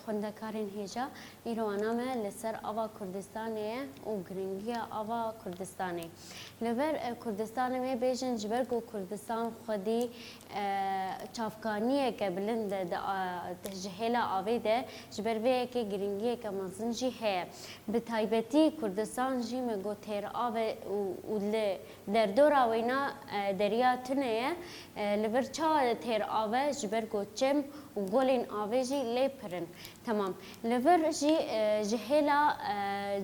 خوندکارین هیجا ایروانا ما لسر آوا کردستانه و گرینگی آوا کردستانه لبر کردستان می بیشن جبر کو کردستان خودی چافکانیه که بلند جهلا آویده جبر وی که گرینگی که مزنجی هه به تایبتی کردستان جی مگو تیر آو و در دور آوینا دریا تنه لبر چا تیر آو جبر کو چم و گولین آویجی لیپرن تمام لبر جی جهلا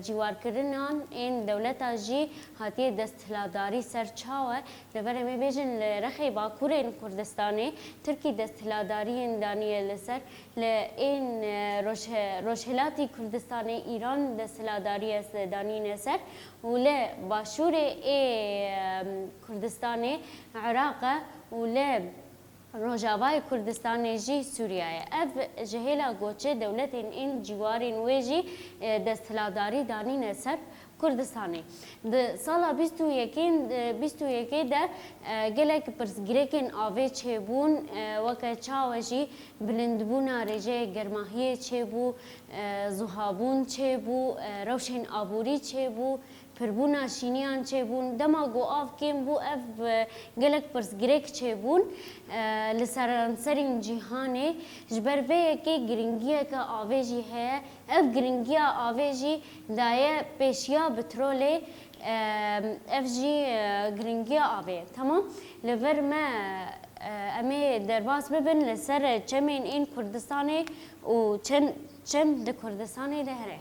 جوار کردنان این دولتا جی هاتی دستهلاداری سر چاوه لبر می بیشن رخی باکورین کردستانی ترکی دستهلاداری دانیه لسر لین روشهلاتی کردستانی ایران دستهلاداری است دانی نسر ولی باشور کردستانی عراق ولی روجاوای کردستان جی سوریه اف جهلا گوچه دولت این جوارین ویجی دستهلاداری دانی نسر کردستانی د سالا 21 ده گلک پرسگریکن آوه چه بون وکه چاوشی بلندبونا رجه گرماهیه چه بو زهابون چه بو روشن آبوری چه بو پربونا شینیان چه بون دما گو آف کم بو اف گلک پرسگریک چه بون لسرانسرین جیهانه جبر وی که گرینگیه که آوه جی هه اف گرینگیا آوه جی دایه پیشیا بتروله اف جی گرینگیا آوه تمام لور ما امی درباس ببین لسر چمین این کردستانه و چم ده کردستانه ده هره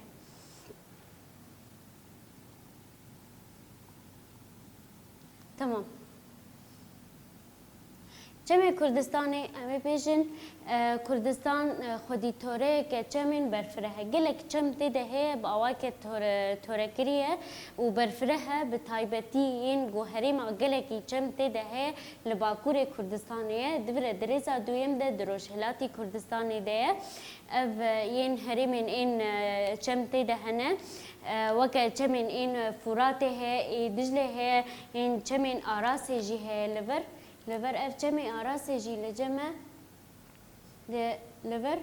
تمام چمین کردستانی امی پیشن کردستان خودی توره که چمین برفره گلک چم دیده هی با آوائی که توره کریه و برفره به تایبتی این گوهریم گلکی چم دیده هی لباکور کردستانیه دوره دریزا دویم ده دروشهلاتی کردستانی ده اف این هریمین این چم دیده هنه وکه چمین این فراته هی دجله هی این چمین آراسی جی هی لور اف چمی آراسی جی لجمه لور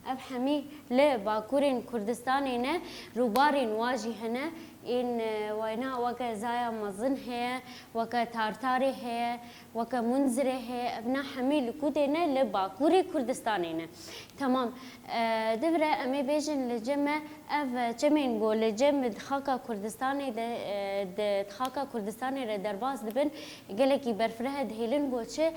اف همی ل باکورین کردستانی نه روبارین واجی هنه این وینا وکه زایا مزن هه وکه تارتاری هه وکه منظره هه ابنا همی لکوده نه ل باکوری کردستانی نه تمام دوره امی بیشن لجمه اف چمین گو لجم دخاکا کردستانی دخاکا کردستانی را درباز دبن گلکی برفره دهیلن گوچه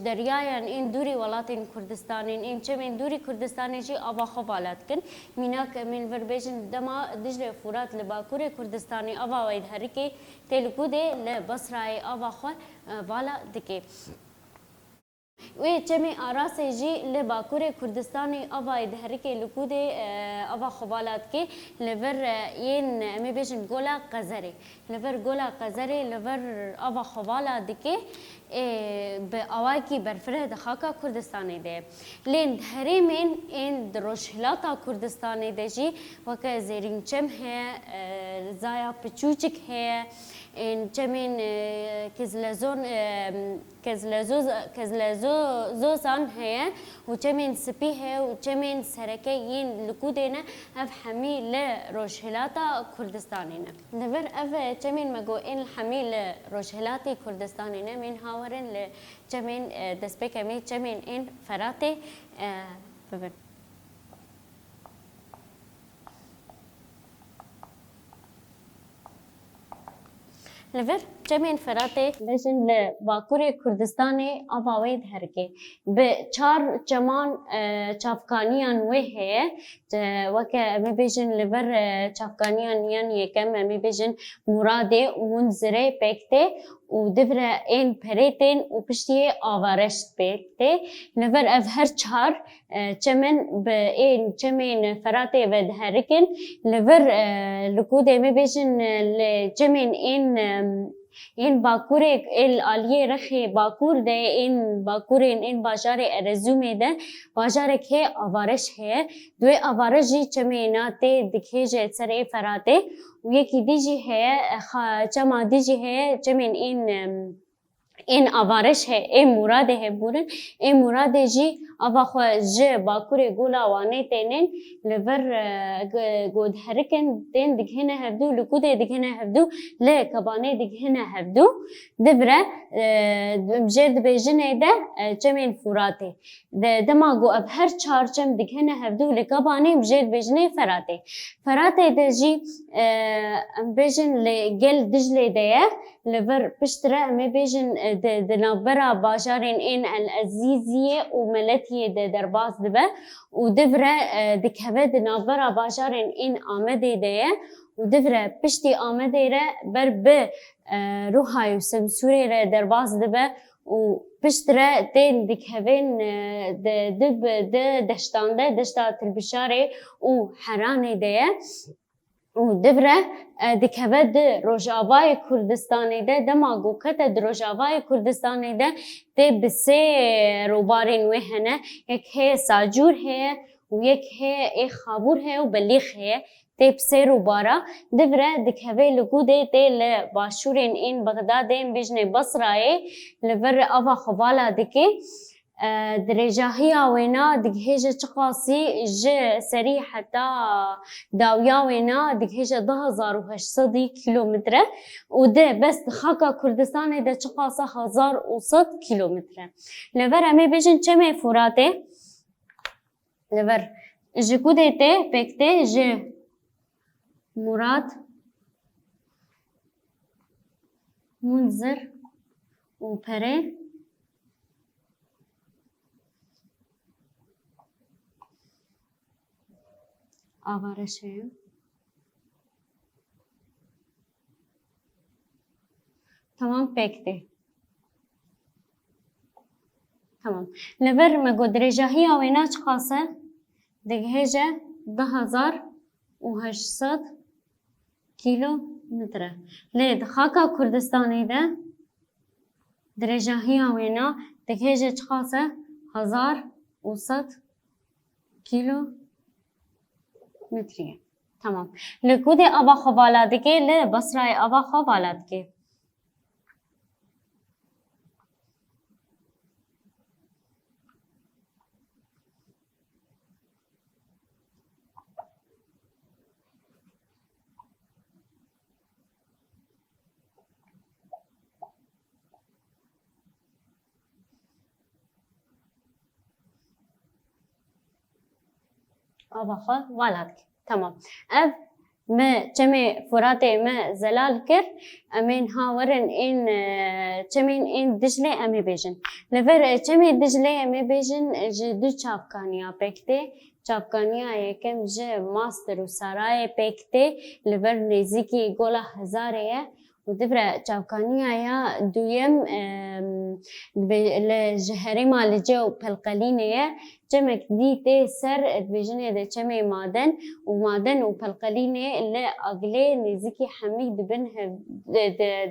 دریایان این دوری ولاتین کردستانی این چمین دوری کردستانی جی آبا خوالات کن میناک من ور بیشن دما دجله فورات لباکور کردستانی آبا وید هرکی تلکوده لبصرای آبا خو والا دکی وی چمی آراسی جی لباکور کردستانی آوای دهرکی لکوده آوا خوالات که لور این می بیشن گولا قزری لور گولا قزری لور آوا خوالا دکی به آوای کی برفره دخاکا کردستانی ده لین هریمین این دروشهلاتا کردستانی ده جی وکه زیرین چم ہے زایا پچوچک ہے این چمین کزلزوزان هي وچمین سپی هي وچمین سرکه این لکودینه اف همی ل روشهلاتا کردستانینه نور اف چمین مگو این همی ل روشهلاتی کردستانینه من هاورن ل چمین دسپیک می چمین این فراته ببر لور چمین فراته بجن لباکور کردستانی آواید هرکی به چار چمان چافکانیان وی هه وکه می بجن لور چافکانیان یعنی یکم می بجن مراده منظره پکته و دفره این پریتین و پشتی آوارشت پکته لور اف هر چهار چمن به این چمین فراته و هرکن لور لکوده می بجن چمین این باکور عالیه رخی باکور ده این باکور این بازار ارزومه ده بازار که آوارش ہے دوی آوارشی چمیناته دکھیجه سر فراته و یکی دیجی ہے چما دیجی ہے چمین این این آوارش هی این مراد هی بودن این مراد جی آوا خو ج باکوری گولا وانه تنین لور گود هرکن تن دگهنه هفدو لکود دگهنه هفدو ل کبانه دگهنه هفدو دبره جد بیجنه ده چمین فراته دما گو اب هر چارچم دگهنه هفدو لکبانه جد بیجنه فراته ده جی بیجن لگل دجله ده لور پشتره می بیجن دنابرا باشارین این العزیزیه و ملتیه درباز دبه و دفره دکهوه دنابرا باشارین این آمده ده و دفره پشتی آمده ره بر به روحای و سمسوری ره درباز دبه و پشتره دین دکهوین دب دشتانده دشتا تلبشاره و حرانه ده و دبره دکهوه ده روژاوای کردستانی ده دماغو کته ده روژاوای کردستانی ده ده بسه روبارین وحنه یک هی ساجور هی و یک هی خابور هی و بلیخ هی ده بسه روبارا دبره دکهوه لگو ده ده لباشورین این بغداد این بجنه بصرای لبر آوا خوالا دکی درجاهی آوینا دگهیج چقاسی ج سری حتی داویا وینا دگهیج 2800 کیلومتره و ده بس خاکا کردستان ده چقاسه 1100 کیلومتره لور امی بیشن چه می فراته لور جکوده ته پکته ج مراد منذر و پره آوارشه تمام پکته تمام لبر ما درجه هي وينا چقاسه دگهجه 2800 کیلو متره لید خاکا کردستانی ده درجه هي وينا دگهجه چقاسه 1100 کیلو متریه تمام لکود آبا خوالات که ل بصرای آبا خوالات که آبا خوالات که تمام اب ما جمع فراتي ما زلال كر امين هاورن ان جمين ان دجله امي بيجن لفر جمع دجله امي بيجن دو چاپکانیا پکته چاپکانیا یکم ج ماستر و سرای پکته لفر نزدیکی گولا هزاره و دبره چاپکانیا یا دویم لجهری مالجه و پلقلینه جمع ديته سر بيجني ده جمع معدن وبالقلينة اللي أغلى نزكي حميد بنها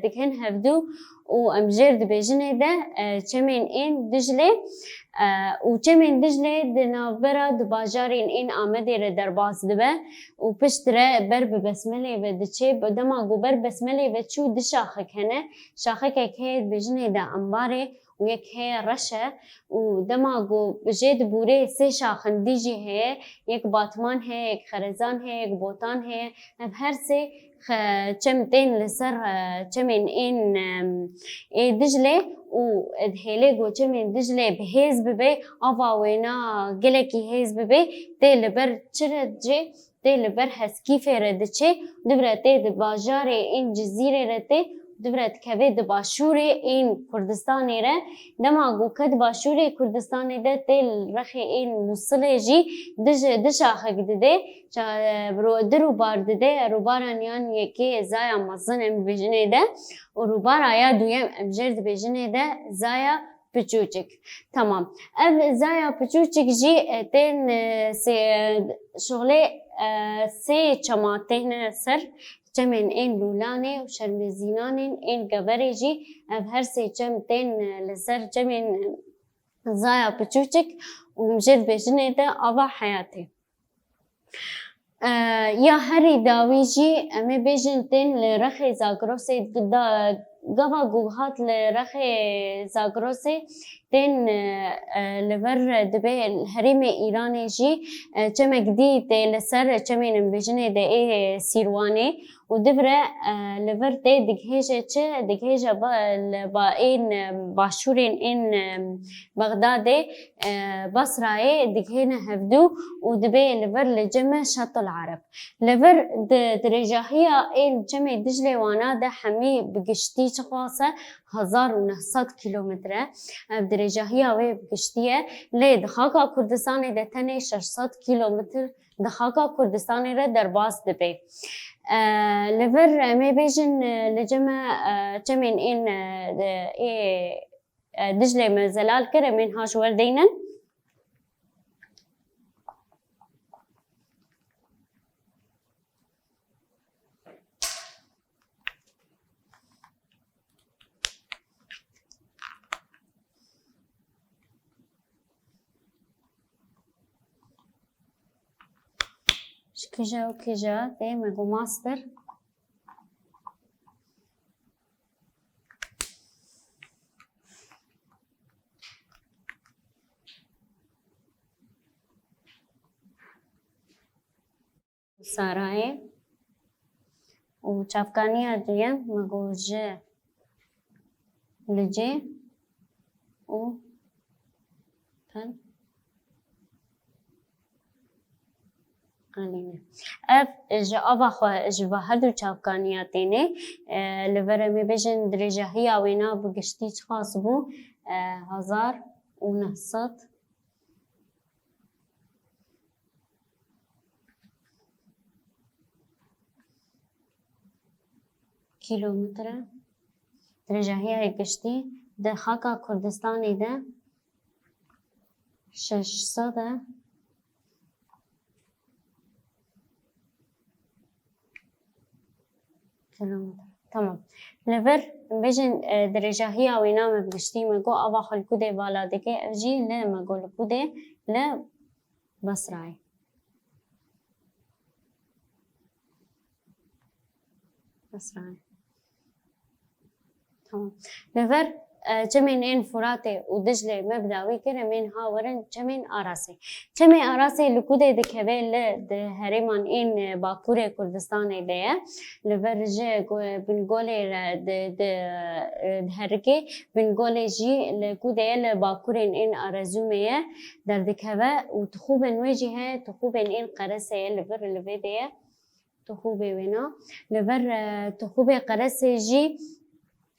دكهن هفدو وأمجرد بيجني ده جمع إن دجلة وجمع دجلة دنابرة دباجارين إن آمده درباز دبه وبشتره برب بسملة ودشي بدما جو برب بسملة وشو دشاخك هنا شاخك هيك بيجني ده أمباري و یک ہے رشه و دماغو جد بوره سه شاخن دیجی ہے یک باتمان ہے یک خرزان ہے یک بوتان ہے اب هر سه چمتين لسر چمن این دجله و دهيله جو چمن دجله بهيز ببي آوا وينا گلکی هيز ببي تل بر چرد جه تل بر هسکی فرد چه دبره تل باجار این جزیره رته دبرت كبد باشوري إن كردستان إيره دما جوكد باشوري كردستان إده تل رخي إن مصلجي دش آخر جدده برو درو بار ده روباران يان يكي زايا مزن بيجنه ده وروبار آيا دويم أبجرد بيجنه ده زايا بچوچك تمام اب زايا بچوچك جي تن سي شغله سي چماتين سر چمن این لولانه و شرمزینان این گوره جی اب هر سی چمتین لسر چمن زایا پچوچک و مجد بجنه ده آوا حیاته یا هری داوی جی امی بجن تین لرخی زاگروسی قفا جوهات لرخ زاغروسي تين لفر دبي الهرم إيراني جي كما جديد لسر كما نبجني ده إيه سيرواني ودبرة لفر ده دقهجة با إن باشورين إن بغداد بصرة دقهنا هفدو ودبي لفر لجمع شط العرب لفر درجاهية إن جمع دجلة وانا ده حمي بقشتي شخاصة 1900 كيلومتر بدرجاهية وي بقشتية لي دخاقا كردستاني ده تاني 600 كيلومتر دخاقا كردستاني ده درباس دبي لفر مي بيجن لجمع جمين إن دجلة مزلال كره من هاش وردينن كجا وكجا ده مجو ماستر ساراي وشافكانيا ديا مجو ج لجي و تن قليلا اف جوابا خو جواهر چاپکانیاتینه لورمی بجن درجه هیا وینا بگشتی خاص بو 1900 کیلومتر درجه هیا گشتی ده خاکا کردستانی ده 600 كيلومتر تمام لفر بيجن درجة هي وينام بقشتي مجو أبا خلقودي بالا دكي أجي لا مجو لقودي لا بصراي بصراي تمام لفر چمین این فراته و دجله مبداوی کرده من هاورن چمین آراسه چمین آراسه لکوده دکوه ده هریمان این باکور کردستان ده لورجه بنگوله ده هرگه بنگوله جی لکوده لباکورین این آرزومه در دکوه و تخوبن وجهه تخوبن این قرصه لور لوده تخوبه وینا لور تخوبه قرصه جی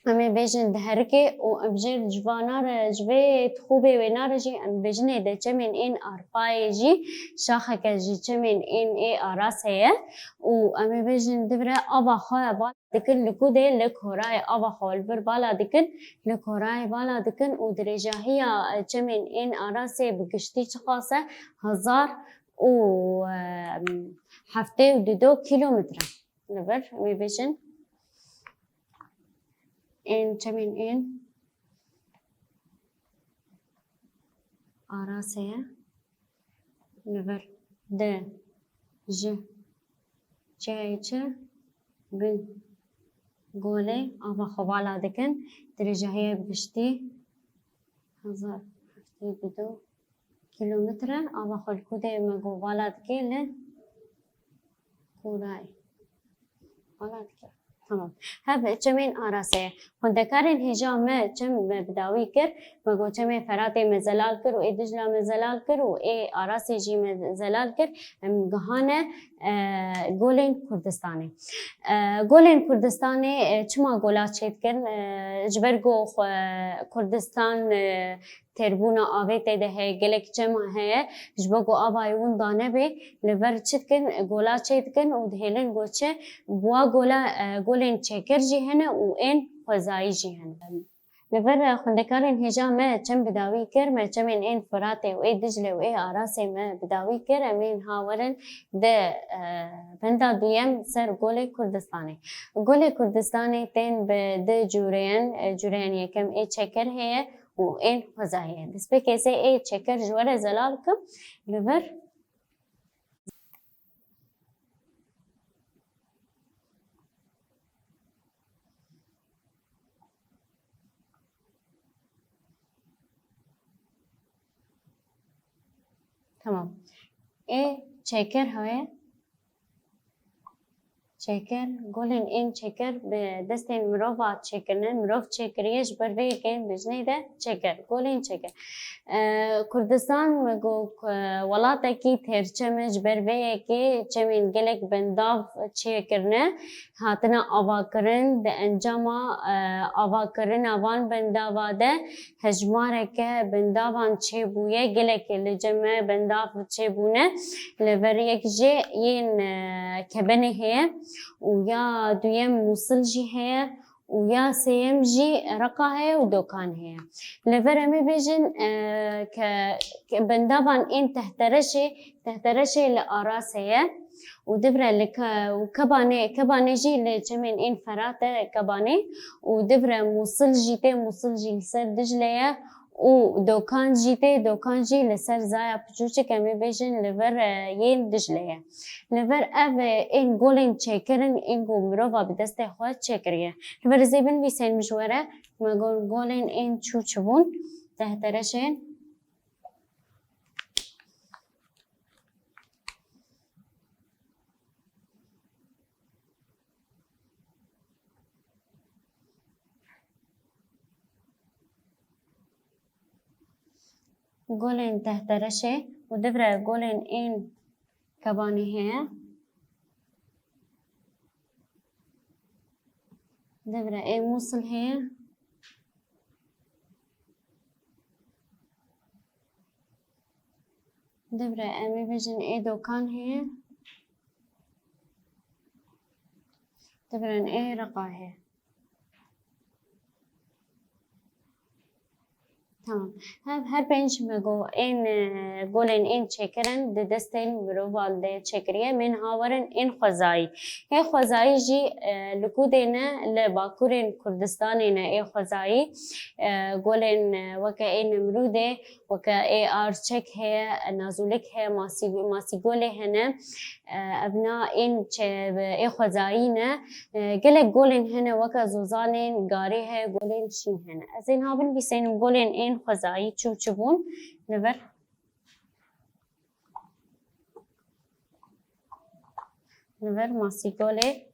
همه بیشتر دهرکه و ابجر جوانار جوی خوبه و نارجی ام بیشتر ده چمن این آرپای جی شاخه که جی چمن این ای آراسه و ام بیشتر دبره آب خواه بالا دکن لکوده لکورای آب خوال بر بالا دکن لکورای بالا دکن و درجهی چمن این آراسه بگشتی چخاصه 1072 کیلومتر نبر ام بیشتر این چمین این آراسه نور ده ج چه بن گوله آب خوالا دکن درجه های بشتی 1072 کیلومتر آب خال کوده مگو والا دکیل کودای والا دکیل تمام هذا چمین آراسه خندکارن هجامه چم بداوی کر مگو چم فرات مزلال کر و ادجلا مزلال کر و ای آراسه جی مزلال کر گهانه گولین کردستانی گولین کردستانی چما گولات چید کن جبرگو کردستان تربونا آوه تیده ہے گلک جمع ہے جبگو آبایون دانه بی لور چید کن گولا چید کن و دهیلن گوچه بوا گولین چکر جی هنه و این خوزایی جی هنه لور خندکارن هجامه چم بداوی کر ما چمین این فراته و ای دجله و ای آراسه ما بداوی کر امین هاورن ده بندا دویم سر گول کردستانی گول کردستانی تین به ده جورین یکم ای چکر ہے و این خوزایی دست به کسی ای چکر جوار زلال کم لور تمام. ايه چکر های چکر گلن این چکر به دست مروف چکرنن مروف چکریش بر وی که بجنی ده چکر گلن چکر کردستان مگو ولاتا کی ترچمش بر وی که چمین گلک بنداف چکرنه هاتنا آوا کرن ده انجاما آوا کرن آوان بنداوا ده هجماره که بنداوان چه بویه گلک لجمع بنداف چه بونه لور یک جه این کبنه هه ويا دويم موصل جي هي ويا سيم جي رقا هي ودوكان هي لفر امي بيجن بندابان ان تحترشي لأراس هي ودبرة لك وكباني جي لجمين ان فراته كباني ودبرة موصل جي لسر دجلية و دوکان جی لسر زایا پچوچه کمی بیشن لور یین دجلیه لور او این گولین چکرن این گو مروفا بدست خواهد چکریه لور زیبن ویسین مجوره مگو گولین این چوچبون تحترشن گولین تحترشه و دبره گولین این کبانی هی دبره این موصل هی دبره امی بجن این دوکان هی دبره این رقا هی تمام هر پنج مگو این گولن این چکرن ده دستین بروال ده چکریه من هاورن این خوزایی هی خوزایی جی لکودینه لباکورین کردستانینه ای خوزایی گولن وکا این نمروده وکا ای آرچک هی نازولک هی ماسی گوله هنه ابنا این ای خوزایی نه گلک گولن هنه وکا زوزانین گاری هی گولن شین هنه از این هاون بیسینم گولن این خوزایی چوچبون لور ماسی گوله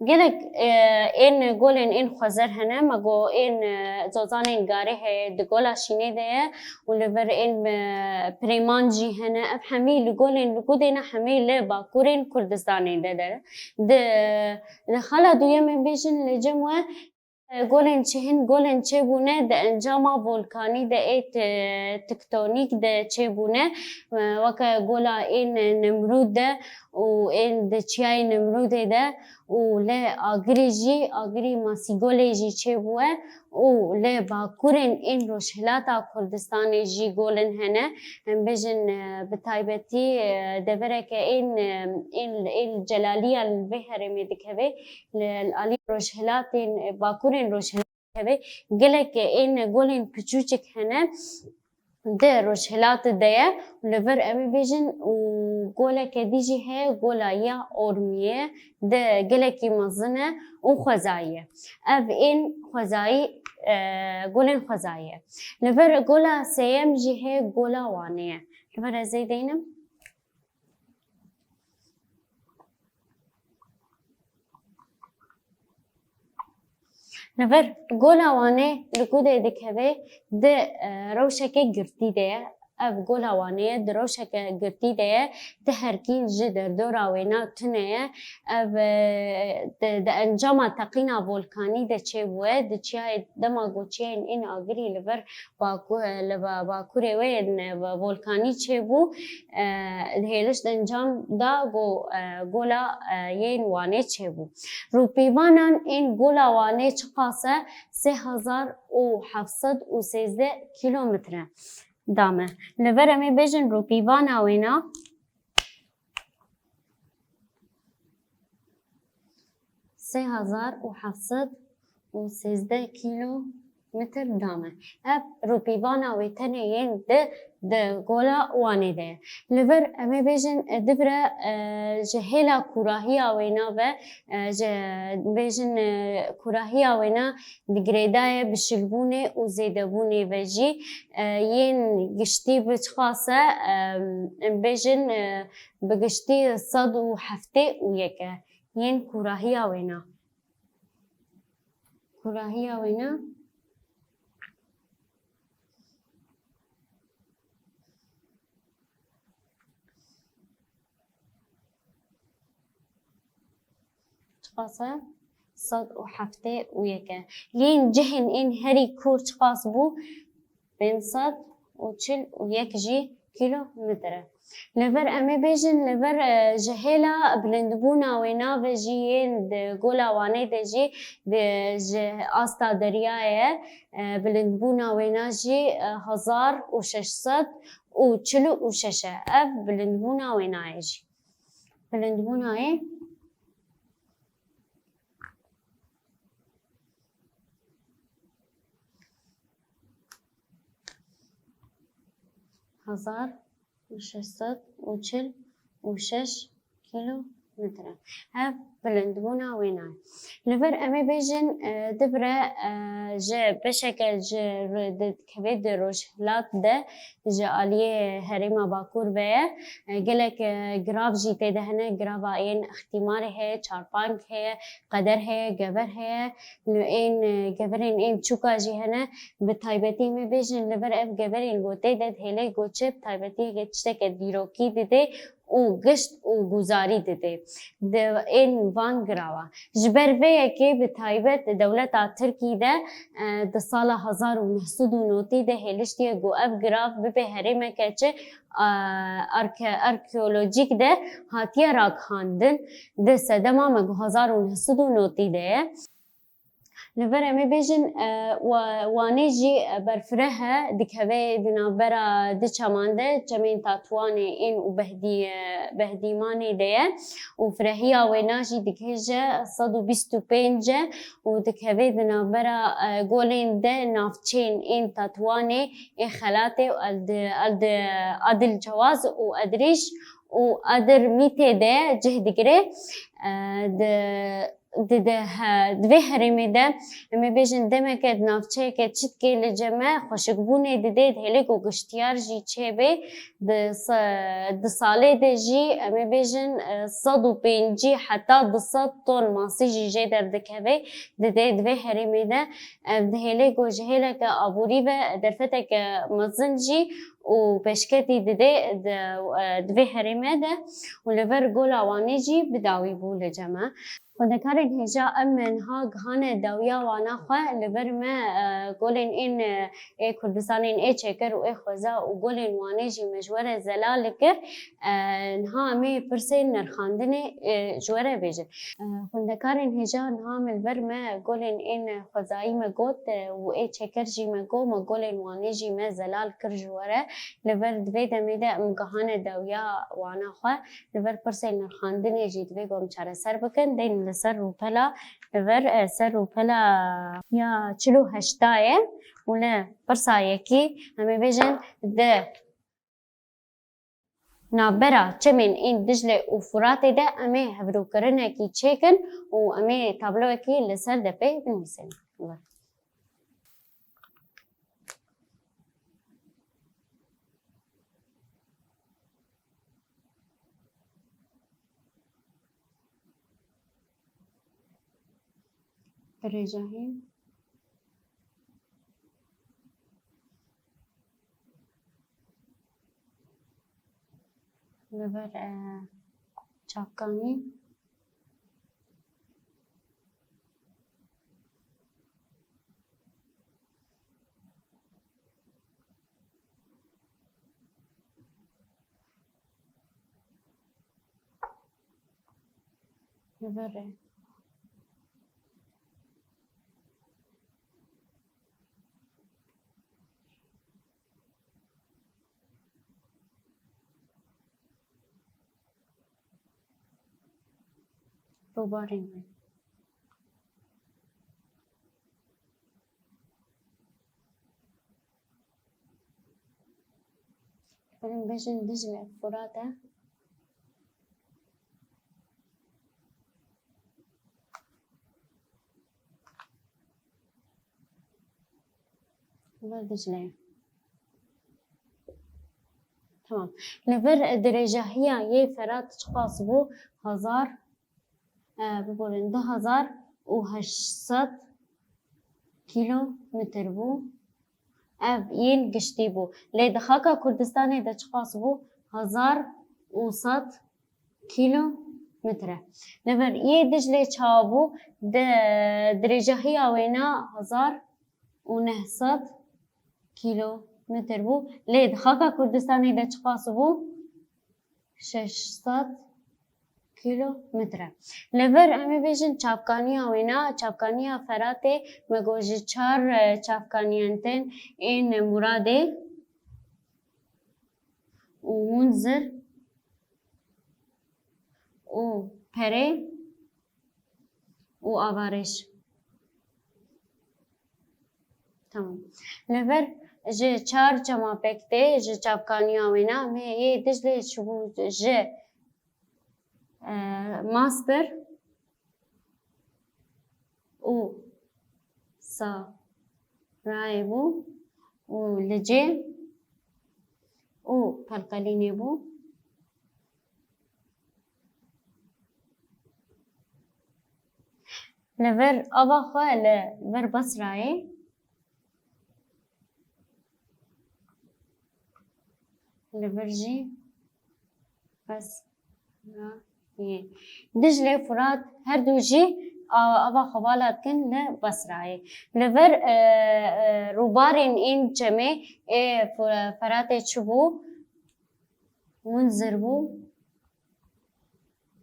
گلک این گولن این خوزر هنه مگو این زوزان این گاره هی دگولا شینه ده و لور این پریمانجی هنه اب همی لگولن لگودینا همی لباکورین کردستانی ده ده خلا دویم بیشن لجموه گولن چه بونه ده انجاما ولکانی ده ایت تکتونیک ده چه بونه وکا گولا این نمرود ده و این ده چیای نمرود ده و ل آگری ماسی گولی جی چه بوه و ل باکورن این روشهلاتا کردستان جی گولن هنه هم بجن بتایبتی دبره که این جلالیه البهره میدکوه لالی روشهلاتین باکورن روشهلات گلک این گولن پچوچک هنه ده روشهلات ده لور امی بیجن و گولک دیجی هی گولaya ormiye ده گلکی مزنه و خوزایه اف این خوزایی گولن خوزایه لور گولا سیم جی هی گولا وانه لور زیدینم نفر گولا وانه لکوده دکهوه ده روشکه گرتی ده اف گولا وانه ده روشکه گرتی ده ده هرکین جدر دورا وینا تنه اف ده انجام تقینا ولکانی ده چه بوه ده چیای دماغو چیای این آگری لبر باکوره وین ولکانی چه بو ده هیلش ده انجام دا گولا یین وانه چه بو روپیوانان این گولا وانه چقاسه 3713 کیلومتره دامه لور امی بیجن روپیوانا وینا 3713 کیلو متر دامه اب روبیوانا ویتنه ین ده گولا وانه ده لور امی بیجن دبره جهلا کوراهی آوینا و بیجن کوراهی آوینا دگریدای بشلبونه و زیدبونه و جی ین گشتی بچخاصه بیجن بگشتی 107 ین کوراهی آوینا کوراهی آوینا خاصة 107 لين جهن إن هري كورش خاص بو بين 101 كيلو متر لفر أمي بيجن لفر جهلا بلندبونا وينا فجيين قولا واني دجي آستا درياية بلندبونا وينا جي 1606 أف بلندبونا وينا يجي بلندبونا ايه 1606 كيلو متر هاف بلندبونا ويناي لفر أمي بيجن دبرة جا بشكل جا رد كبد روشلات ده جا عليه هريما باكور بيه قلك جراف جيته دهنا جراف عين اختمار ہے چارپانک ہے قدر ہے گبر ہے نوعين گبرين این چوكا جي هنا بتايبتي مي بيجن لفر اف گبرين گوته ده هله گوچه بتايبتي گچته دیروکی ده او گشت او گزاری دیده این وان گراوا جبر وی که به تایبت دولت ترکی ده سال 1990 ده هلشتی گو اف گراف به هرمه که چه ارکیولوژیک ده هاتیه راکاندن ده سدما مگو 1990 ده لفر أمي بيجن وانيجي برفرها دكهوي دنابرا دشامانده جمين تاتواني إن وبهدي ماني ده وفرهيا ويناجي دكهجة 125 ودكهوي دنابرا قولين ده نافتشين إن تاتواني إن خلاتي وأد الجواز وأدريش وأدر ميتة ده جهد جري دوی هرمی ده امی بیشن دم که نافچه که چیت که لجمع خوشگبونه دیده هلی کو گشتیار جی چه به د ساله ده جی امی بیشن 105 حتی 200 تن ماسی جی در دکوی دیده دوی هرمی ده هلی کو جهله که آبوری و درفته که مزن جی و پشکتی دیده دوی هرمه ده و لور گل آوانی جی بداوی بول جمع خودکارن هجا امن ها گهان دویا وانا خواه لور ما گولن این کردستان این چکر و خوزا و گولن وانی جی مجور زلال کر نها می پرسین نرخاندن جوره بیجن خودکارن هجا نها ملور ما گولن این خوزایی ما گوت و چکر جی ما گو ما گولن وانی جی ما زلال کر جوره لور دوی دمیده ام گهان دویا وانا خواه لور پرسین نرخاندن جی دوی گم چاره سر بکن دین سر روپلا لور سر روپلا یا 48 ولا برسایه کی همه بیجن ده نابرا چمن این دجله و فرات ده امه هبرو کرنه کی چیکن و امه تابلو کی لسر دپه بنویسن رجاهیم لور چاکانی لور روبارین بلن بيجن دجلة فراتة ما دجلة تمام لفر درجة هي فرات تقاس بو 1000 بقولن 10800 كيلو متر بو اف ين گشتی بو لی دخاکا کردستان دا چقاس بو 1100 كيلو متره لبر يه دجلي چابو درجة هي وينا 1900 كيلو متر بو لی دخاکا کردستان دا چقاس بو 600 كيلو متره لبر امی بیشن چاپکانیا وینا چاپکانیا فراته مگوجی 4 چاپکانیانتن این مراده و منذر و پره و آوارش تمام لبر جه 4 جما پکته جه چاپکانیا وینا می یه دجله چبو جه ماستر و سا رايبو و لجي و بالقليني بو لفر أبا خوا لفر بصراي لفرجي بس دجلة فرات هردو جي أبا خبالات كن لبصراي لفر روبارين إن جمع فرات چبو منذر بو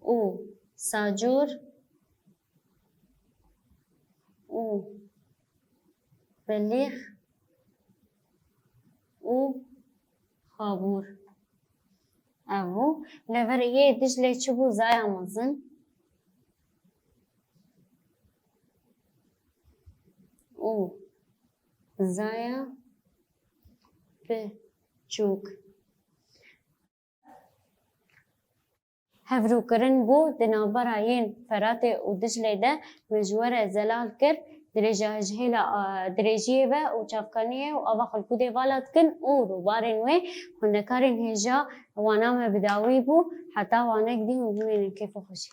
و ساجور و بليخ و خابور أبو لفر يه دجلة چبو زايا مزن و زايا بچوك هفرو کرن بو دنابرا ين فراتي و دجلة ده مجورة زلال كر درجة هجهلا درجية با و چافکانیه و آوا خلکو ده والات کن و روبارن وی هندکارن هجا وانا ما بداوی بو حتی وانا کدی و بمینن کیف خوشی